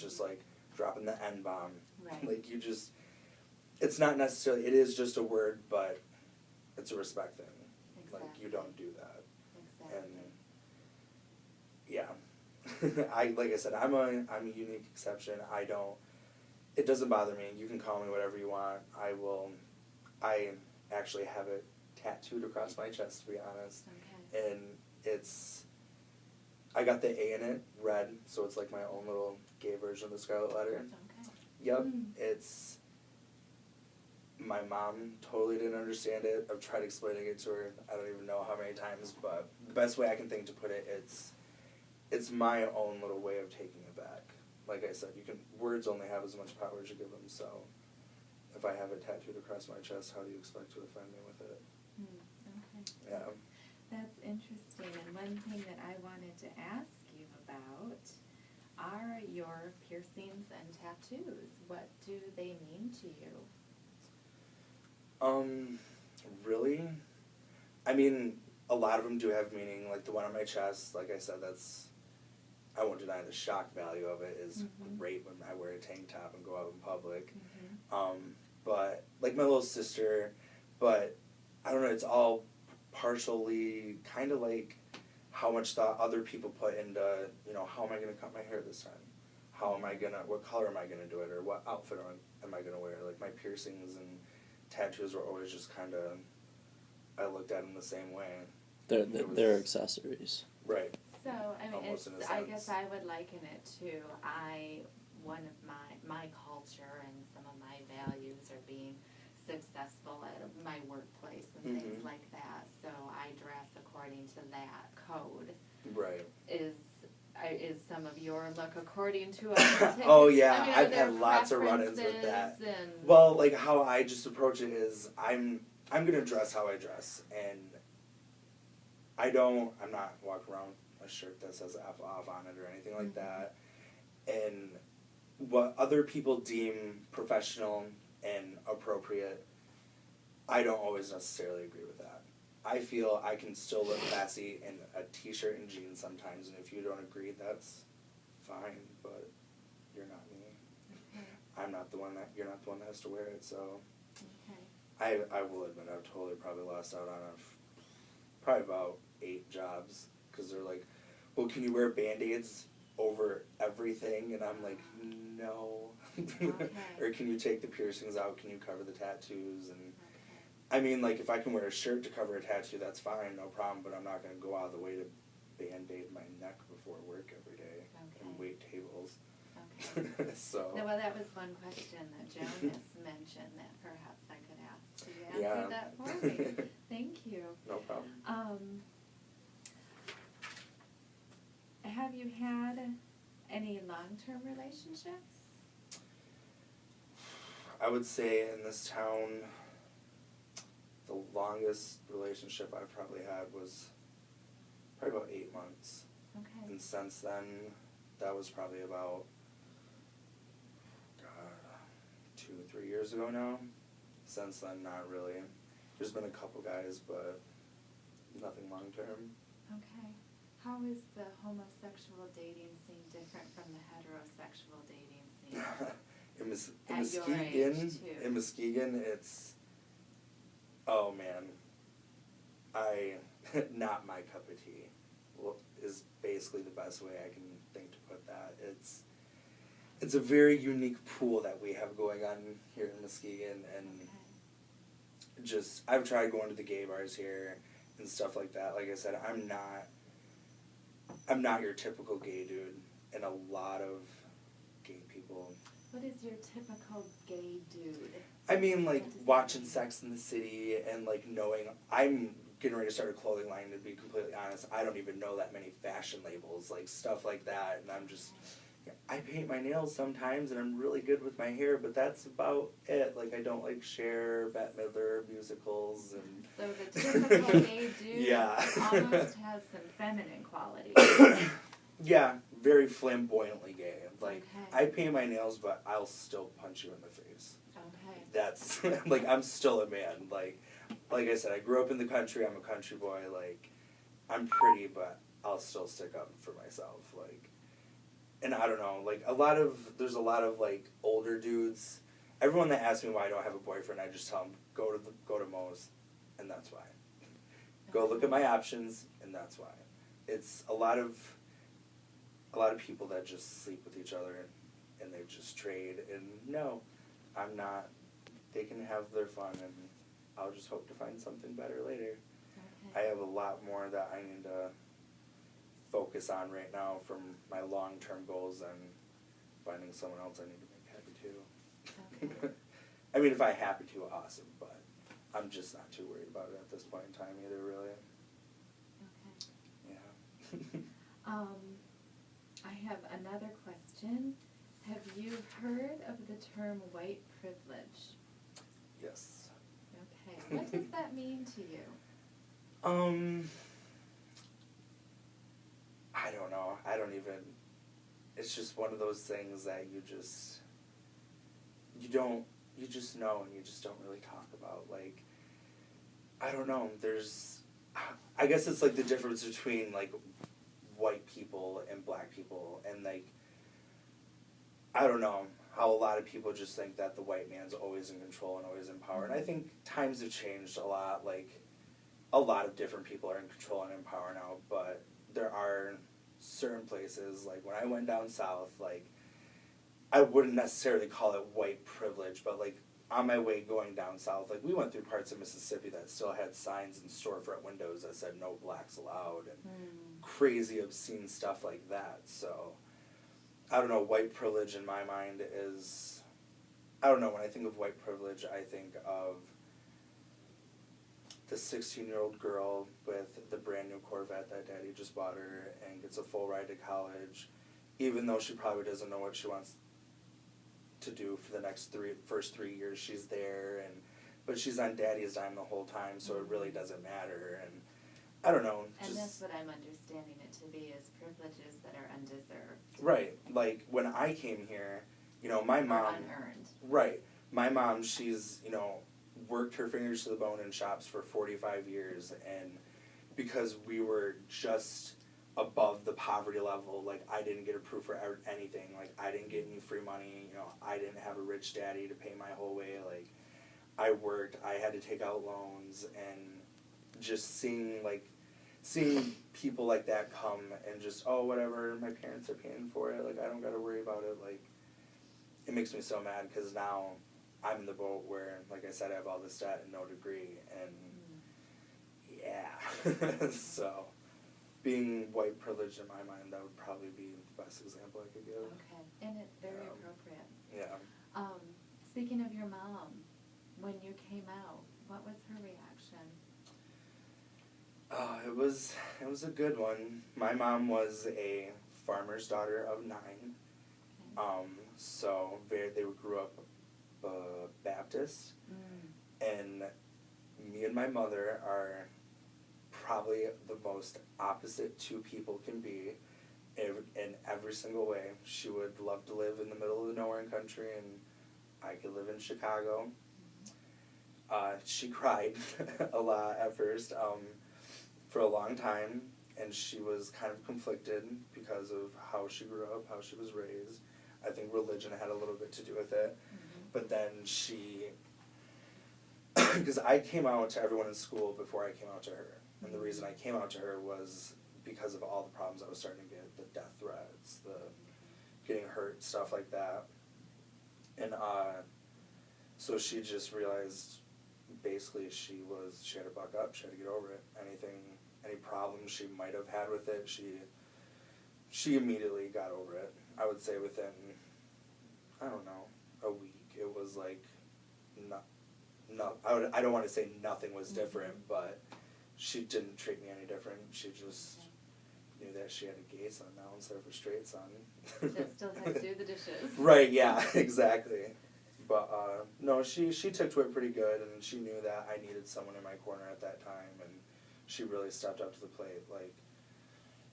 just like dropping the N-bomb. Right. Like you just, it's not necessarily, it is just a word, but it's a respect thing. Exactly. Like you don't do that. Exactly. And yeah, like I said, I'm a unique exception. It doesn't bother me. You can call me whatever you want. I actually have it tattooed across my chest, to be honest. Okay. And I got the A in it, red, so it's like my own little gay version of the Scarlet Letter. Okay. Yep, my mom totally didn't understand it. I've tried explaining it to her, I don't even know how many times, but the best way I can think to put it, it's my own little way of taking it back. Like I said, words only have as much power as you give them, so if I have it tattooed across my chest, how do you expect to offend me with it? Okay. Yeah. That's interesting. And one thing that I wanted to ask you about are your piercings and tattoos. What do they mean to you? Really? I mean, a lot of them do have meaning. Like the one on my chest, like I said, I won't deny the shock value of it is great when I wear a tank top and go out in public. But, like my little sister, but I don't know, it's all partially kind of like how much thought other people put into, how am I going to cut my hair this time? What color am I going to do it, or what outfit am I going to wear? Like my piercings and tattoos were always just kind of, I looked at them the same way. They're accessories. Right. So, I mean, Almost in a I sense. guess I would liken it to one of my culture and some of my values are being successful at my workplace and things like that. So I dress according to that code. Right. Is some of your look according to a Oh yeah, I mean, I've had lots of run-ins with that. And Well, like how I just approach it is I'm gonna dress how I dress, and I'm not walking around with a shirt that says F off on it or anything like that. And what other people deem professional and appropriate, I don't always necessarily agree with that. I feel I can still look classy in a t-shirt and jeans sometimes, and if you don't agree, that's fine, but you're not me. You're not the one that has to wear it, so I will admit I've totally probably lost out on probably about 8 jobs, because they're like, well, can you wear Band-Aids over everything? And I'm like, no. Or can you take the piercings out? Can you cover the tattoos? And I mean, like, if I can wear a shirt to cover a tattoo, that's fine, no problem, but I'm not going to go out of the way to Band-Aid my neck before work every day and wait tables. Okay. So. No, well, that was one question that Jonas mentioned that perhaps I could ask. So you answered that for me. Thank you. No problem. Have you had any long-term relationships? I would say in this town, the longest relationship I've probably had was probably about 8 months. Okay. And since then, that was probably about 2-3 years ago now. Since then, not really. There's been a couple guys, but nothing long term. Okay. How is the homosexual dating scene different from the heterosexual dating scene? In Muskegon, it's, oh man, not my cup of tea. Is basically the best way I can think to put that. It's a very unique pool that we have going on here in Muskegon, and just, I've tried going to the gay bars here and stuff like that. Like I said, I'm not your typical gay dude, and a lot of gay people. What is your typical gay dude? I mean, like, watching Sex and the City and, like, knowing, I'm getting ready to start a clothing line, to be completely honest. I don't even know that many fashion labels, like, stuff like that, and I'm just, I paint my nails sometimes, and I'm really good with my hair, but that's about it. Like, I don't like Cher, Bette Midler, musicals, and... So the typical gay dude almost has some feminine qualities. Yeah, very flamboyantly gay. Like, I paint my nails, but I'll still punch you in the face. Okay. That's, like, I'm still a man. Like I said, I grew up in the country, I'm a country boy, like, I'm pretty, but I'll still stick up for myself. Like, and I don't know, like, there's a lot of, like, older dudes. Everyone that asks me why I don't have a boyfriend, I just tell them, go to Moe's, and that's why. Go look at my options, and that's why. It's a lot of people that just sleep with each other, and they just trade, and no, I'm not. They can have their fun, and I'll just hope to find something better later. Okay. I have a lot more that I need to focus on right now from my long-term goals and finding someone else I need to make happy too. Okay. I mean, if I happy to, awesome, but I'm just not too worried about it at this point in time either, really. Okay. Yeah. I have another question. Have you heard of the term white privilege? Yes. Okay. What does that mean to you? I don't know. I don't even, it's just one of those things that you just know and you just don't really talk about. Like, I don't know. I guess it's like the difference between like white people and black people, and like, I don't know how a lot of people just think that the white man's always in control and always in power. And I think times have changed a lot. Like, a lot of different people are in control and in power now, but there are certain places, like when I went down south, like, I wouldn't necessarily call it white privilege, but like on my way going down south, like we went through parts of Mississippi that still had signs in storefront windows that said no blacks allowed, and crazy obscene stuff like that. So I don't know, white privilege in my mind is, I don't know, when I think of white privilege, I think of the 16-year-old girl with the brand new Corvette that daddy just bought her and gets a full ride to college, even though she probably doesn't know what she wants to do for the first 3 years she's there, but she's on daddy's dime the whole time, so it really doesn't matter. And I don't know. And that's what I'm understanding it to be, is privileges that are undeserved. Right. Like, when I came here, my mom... Or unearned. Right. My mom, she's, worked her fingers to the bone in shops for 45 years, and because we were just above the poverty level, like, I didn't get approved for anything. Like, I didn't get any free money, I didn't have a rich daddy to pay my whole way. Like, I worked, I had to take out loans, and just seeing people like that come and just, oh, whatever, my parents are paying for it, like, I don't gotta worry about it, like, it makes me so mad, because now I'm in the boat where, like I said, I have all this debt and no degree, and yeah. So, being white privileged in my mind, that would probably be the best example I could give. Okay, and it's very appropriate. Yeah. Speaking of your mom, when you came out, what was her reaction? It was a good one. My mom was a farmer's daughter of 9. Okay. So they grew up Baptist, and me and my mother are probably the most opposite two people can be in every single way. She would love to live in the middle of the nowhere in country, and I could live in Chicago. She cried a lot at first for a long time, and she was kind of conflicted because of how she grew up, how she was raised. I think religion had a little bit to do with it. But then because I came out to everyone in school before I came out to her. And the reason I came out to her was because of all the problems I was starting to get, the death threats, the getting hurt, stuff like that. And so she just realized, basically, she had to buck up, she had to get over it. Any problems she might have had with it, she immediately got over it. I would say within, I don't know, a week. It was like, I don't want to say nothing was different, but she didn't treat me any different. She just knew that she had a gay son now instead of a straight son. That still had to do the dishes. Right, yeah, exactly. But, no, she took to it pretty good, and she knew that I needed someone in my corner at that time, and she really stepped up to the plate, like,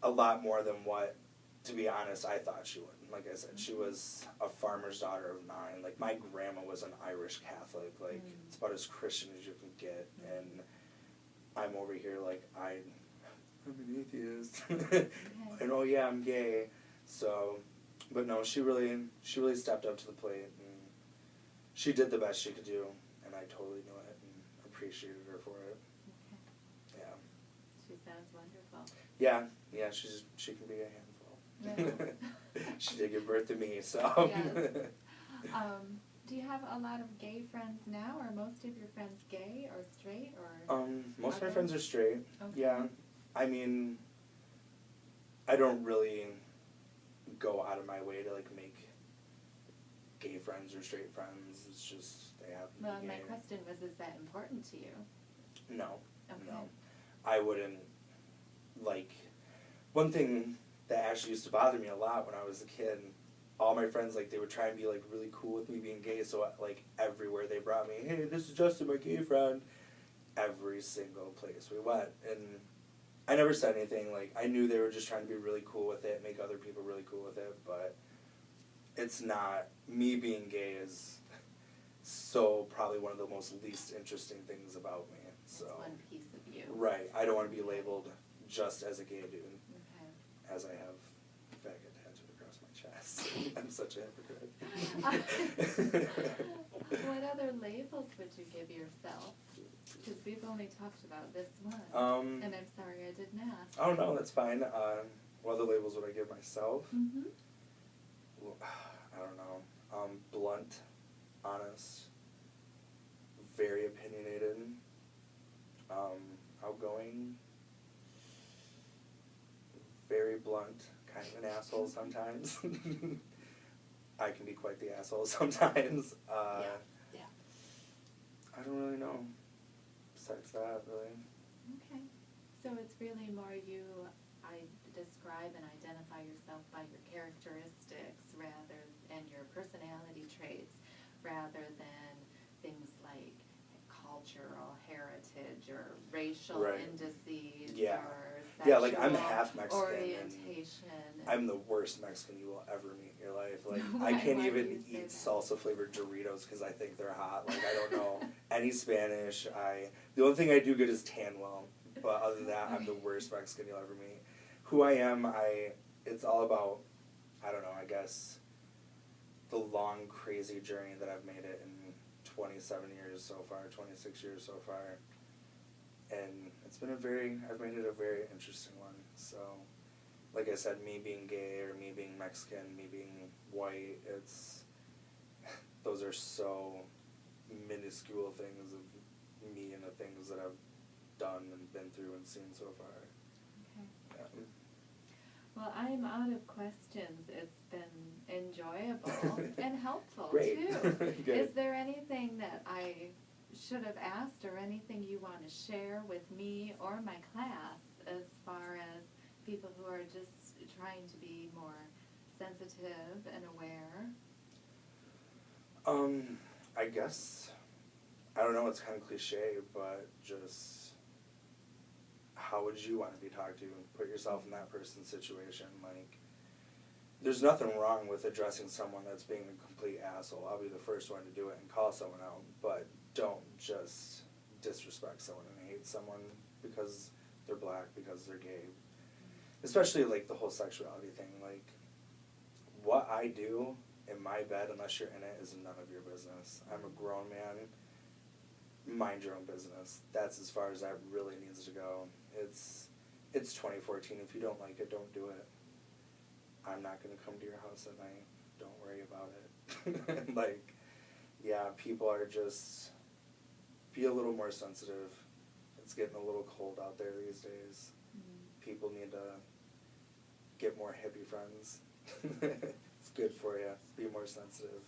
a lot more than what, to be honest, I thought she would. Like I said, she was a farmer's daughter of 9. Like, my grandma was an Irish Catholic. Like, it's about as Christian as you can get. And I'm over here like, I'm an atheist. Okay. And, oh, yeah, I'm gay. So, But no, she really stepped up to the plate, and she did the best she could do, and I totally knew it and appreciated her for it. Okay. Yeah. She sounds wonderful. Yeah, she can be a handful. Yeah. She did give birth to me, so. Yes. Do you have a lot of gay friends now? Are most of your friends gay or straight or? Most of my other? friends are straight. Okay. Yeah. I mean, I don't really go out of my way to like make gay friends or straight friends. It's just they happen Well, to be my gay. question was, is that important to you? No. Okay. No. I wouldn't like one thing that actually used to bother me a lot when I was a kid. All my friends, like, they would try and be, like, really cool with me being gay, so, like, everywhere they brought me, hey, this is Justin, my gay friend, every single place we went, and I never said anything, like, I knew they were just trying to be really cool with it, make other people really cool with it, but it's not, me being gay is so probably one of the most least interesting things about me, so. It's one piece of you. Right, I don't want to be labeled just as a gay dude, Okay. as I have faggot tattooed across my chest. I'm such a hypocrite. What other labels would you give yourself? Because we've only talked about this one. And I'm sorry I didn't ask. Oh no, that's fine. What other labels would I give myself? Mm-hmm. Well, I don't know. Blunt, honest, very opinionated, outgoing, very blunt, kind of an asshole sometimes. I can be quite the asshole sometimes. Yeah. I don't really know. Besides that, really. Okay. So it's really more you describe and identify yourself by your characteristics and your personality traits rather than things like cultural heritage or racial Right. indices Yeah. or sexual Yeah, like, I'm half Mexican and orientation. I'm the worst Mexican you will ever meet in your life. Like, Why- I can't why do even you say eat that? salsa flavored Doritos because I think they're hot. Like, I don't know any Spanish. The only thing I do good is tan well, but other than that, I'm the worst Mexican you'll ever meet. Who I am, it's all about, I don't know, I guess, the long, crazy journey that I've made it in 27 years so far, 26 years so far. And I've made it a very interesting one. So, like I said, me being gay or me being Mexican, me being white, those are so minuscule things of me and the things that I've done and been through and seen so far. Okay. Yeah. Well, I'm out of questions. It's been enjoyable and helpful, Great. too. Good. Is there anything that I should have asked or anything you want to share with me or my class as far as people who are just trying to be more sensitive and aware? I guess, I don't know, it's kind of cliche, but just how would you want to be talked to? Put yourself in that person's situation. Like, there's nothing wrong with addressing someone that's being a complete asshole. I'll be the first one to do it and call someone out, but don't just disrespect someone and hate someone because they're black, because they're gay. Especially, like, the whole sexuality thing. Like, what I do in my bed, unless you're in it, is none of your business. I'm a grown man. Mind your own business. That's as far as that really needs to go. It's 2014. If you don't like it, don't do it. I'm not going to come to your house at night. Don't worry about it. Like, yeah, people are just, be a little more sensitive. It's getting a little cold out there these days. People need to get more hippie friends. It's good for you. Be more sensitive.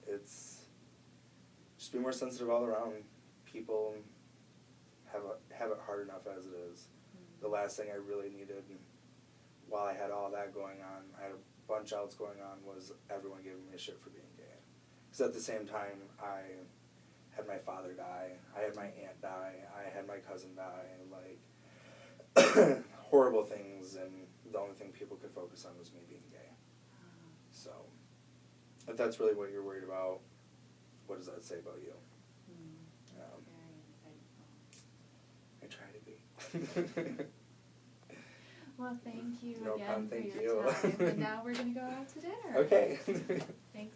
Just be more sensitive all around. People have it hard enough as it is. The last thing I really needed, while I had all that going on, I had a bunch else going on, was everyone giving me shit for being gay. Because at the same time, I had my father die, I had my aunt die, I had my cousin die, like, horrible things, and the only thing people could focus on was me being gay. So, if that's really what you're worried about, what does that say about you? That's very insightful. I try to be. Well, thank you No again problem, for thank your you. time. And now we're going to go out to dinner. Okay. Thanks